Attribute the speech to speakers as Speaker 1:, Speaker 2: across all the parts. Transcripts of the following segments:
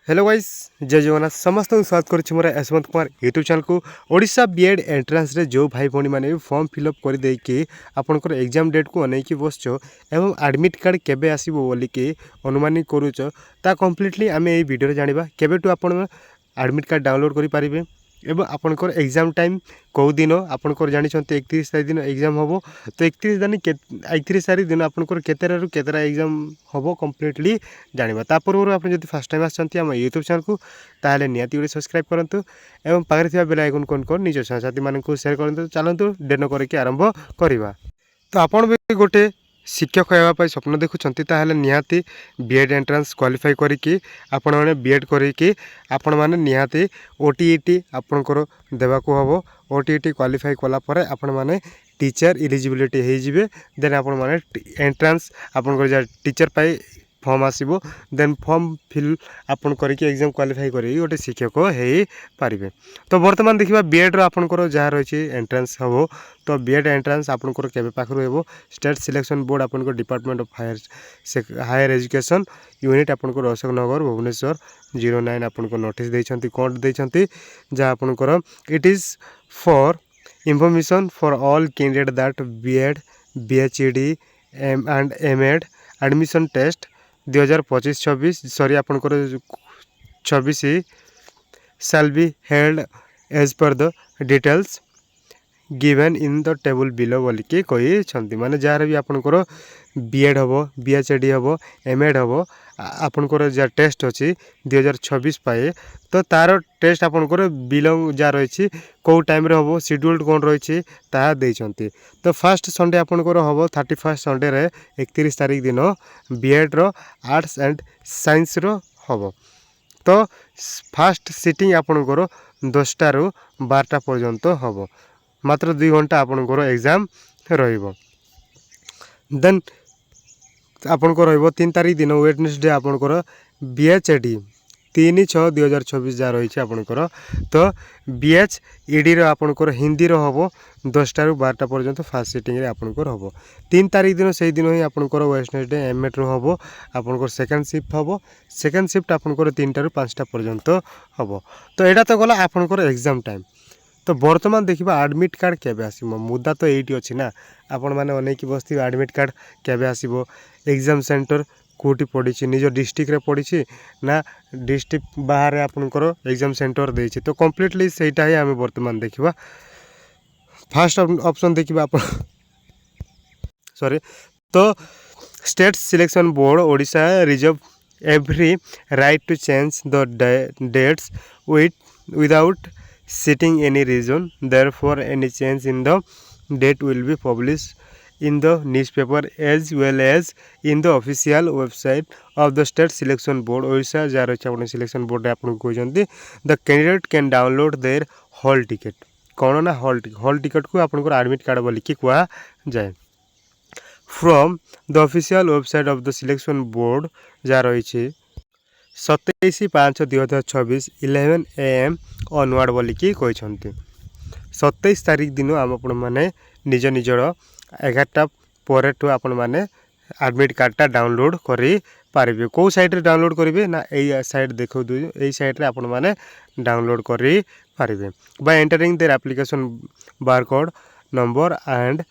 Speaker 1: Hello guys जय जगन्नाथ समस्त स्वागत करुच्ची मोर यशवंत कुमार यूट्यूब चैनल को ओडिशा बीएड एंट्रांस रे जो भाई भौणी मैंने फॉर्म फिलअप कर देकी आपनकर एग्जाम डेट को अनेकी बसछ एवं एडमिट कार्ड केबे आसीबो बोलिकी अनुमानित करूछ ता कंप्लीटली आम यही वीडियो जानिबा केबेटू आपण एडमिट कार्ड डाउनलोड करि पारिबे एवं आपनकर एग्जाम टाइम कौ दिन आपनकर जानिछन्ते 31 तारिख दिन एग्जाम होबो तो 31 तारिख दिन आपनकर केतेरारु केतेरा एग्जाम होबो कंप्लीटली जानिबा ता पूर्व आपण जदि फर्स्ट टाइम आछन्ती हम यूट्यूब चैनल को ताले नियाती गुडी सब्सक्राइब करंतु एवं पाखरे थिबा बेल आइकन कोन निज साथी मानकु शेयर करंतु चलंतु डेनो करके आरंभ करिबा। तो आपण भी गोटे शिक्षक होगा स्वप्न देखुंत ताहले निहाती बीएड एंट्रांस क्वालिफाई करिकी आपण माने बीएड करिकी आपण माने निहाती ओटीईटी आपणकर देवाको हबो। ओटीईटी क्वालिफाई कला परे आपण माने टीचर एलिजिबिलिटी हो जिवे देन आपण माने एंट्रांस आपणकर जा टीचर पाई फॉर्म आसीबो देन फॉर्म फिल आपन करिकी एग्जाम क्वालिफाई करी गोटे शिक्षक हो पारिबे। तो वर्तमान देखिबा बीएड रो आपनकर जहा रहिछि एंट्रांस हबो तो बीएड एंट्रांस आपनकर केबे पाखरु हेबो स्टेट सिलेक्शन बोर्ड आपनकर department of higher education unit आपनकर अशोक नगर भुवनेश्वर 09 आपनकर नोटिस देइछंती कोड देइछंती जहा आपनकर it is for information for all candidate that BEd बीएचईडी and MEd admission test 2025-26 sorry आपनकर 26 shall be held as per the details given in the table below बोलिकी कही छंती माने jar भी आपनकर बीएड हबो बीएचडी हबो एमएड हबो आपनकर जा टेस्ट अछि 2026 पाए तो तार टेस्ट आपनकर बिलोंग जा रही कौ टाइम रे हबो शेड्यूल्ड कोन रही ता देइछंती। तो फर्स्ट संडे आपनकर हबो 31 संडे रे 31 तारिख दिन बीएड रो आर्ट्स एंड साइंस रो हबो। तो फास्ट सिटिंग आपनकर 10टा रु 12टा पर्यंत हबो मात्र 2 घंटा आपनकर एग्जाम रहिबो। देन आपनकर रहिबो 3 तारिख दिन वेडनेसडे आपनकर बीएचडी 3/6/2024 जा रही आपनकर। तो बीएचईडी रो आपनकर हिंदी रो हबो 10टा रु 12टा पर्यंत फास्ट सिटिंग रे आपनकर हबो। 3 तारिख दिन से दिन ही आपनकर वेडनेसडे एमएड रो हबो आपनकर सेकंड शिफ्ट हबो सेकंड शिफ्ट आपनकर 3टा रु 5टा पर्यंत हबो। तो एटा तो गला आपनकर एग्जाम टाइम। तो वर्तमान देखिबा एडमिट कार्ड केबे आसीबो मुद्दा तो एठी अछि ना आपण माने अनेक बस्ती एडमिट कार्ड केबे आसीबो एग्जाम सेंटर कोठी पड़ी निज डिस्ट्रिक्ट रे पड़ी ना डिस्ट्रिक्ट बाहर आपनकर एग्जाम सेंटर देछि। तो कंप्लीटली सेटा ही आमे वर्तमान देखिबा। फर्स्ट ऑप्शन देखिबा आप सॉरी तो state selection board Odisha reserve every right to change the dates without citing any reason therefore any change in the date will be published in the newspaper as well as in the official website of the state selection board Odisha jar upon selection board आपन कहते the candidate can download their hall ticket कौन ना hall ticket को आपन admit card बोलिकी कह जाए from the official website of the selection board जा रही 27/5/2024 11 AM ऑनवर्ड बोलिकी कहते 27 तारिख दिन आपण माने निज निजर 11टा पर आपण माने एडमिट कार्डटा डाउनलोड करि पारिबे। को साइट रे डाउनलोड करिवे ना एई साइट देखौ दु एई साइट रे आपण माने डाउनलोड करि पारिबे by entering their application barcode number and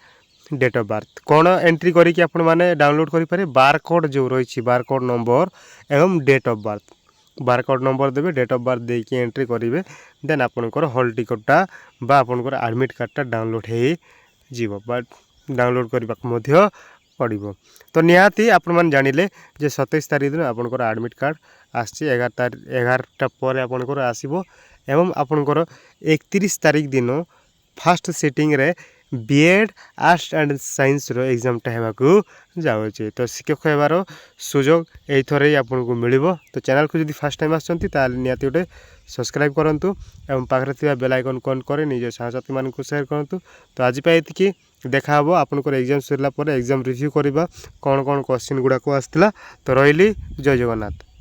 Speaker 1: date of birth कौन एंट्री करिक आपण माने डाउनलोड करि पारे बारकोड जो रही बारकोड नंबर एवं date of birth barcode number देबे डेट ऑफ बर्थ देकी एंट्री करिवे देन आपनकर हॉल टिकटटा बा आपनकर एडमिट कार्डटा डाउनलोड हे जीवो बट डाउनलोड करबा मध्य पड़िबो। तो निहाती आपण मान जानिले जे 27 तारिख दिन आपनकर एडमिट कार्ड आछि 11टा पर आपनकर आसीबो एवं आपनकर 31 तारिख दिन फर्स्ट सिटिंग रे बीएड आर्ट्स एंड साइंस रो एग्जामटा हेबाकू जाउछे। तो शिक्षक हेबार सुजोग एथरे ही आपनको मिलिबो। तो चैनल को जदि फर्स्ट टाइम आछंती ताले नियाती गोटे सब्सक्राइब करंतु एवं पाखरे थिबा बेल आइकन कोन करे निज साथी मानकु शेयर करंतु। तो आज पाए एतिकी देखा हबो आपनकर एग्जाम सरला पर एग्जाम रिव्यू करबा कोन कोन क्वेश्चन गुडा को आस्थिला। तो रहिली जय जगन्नाथ।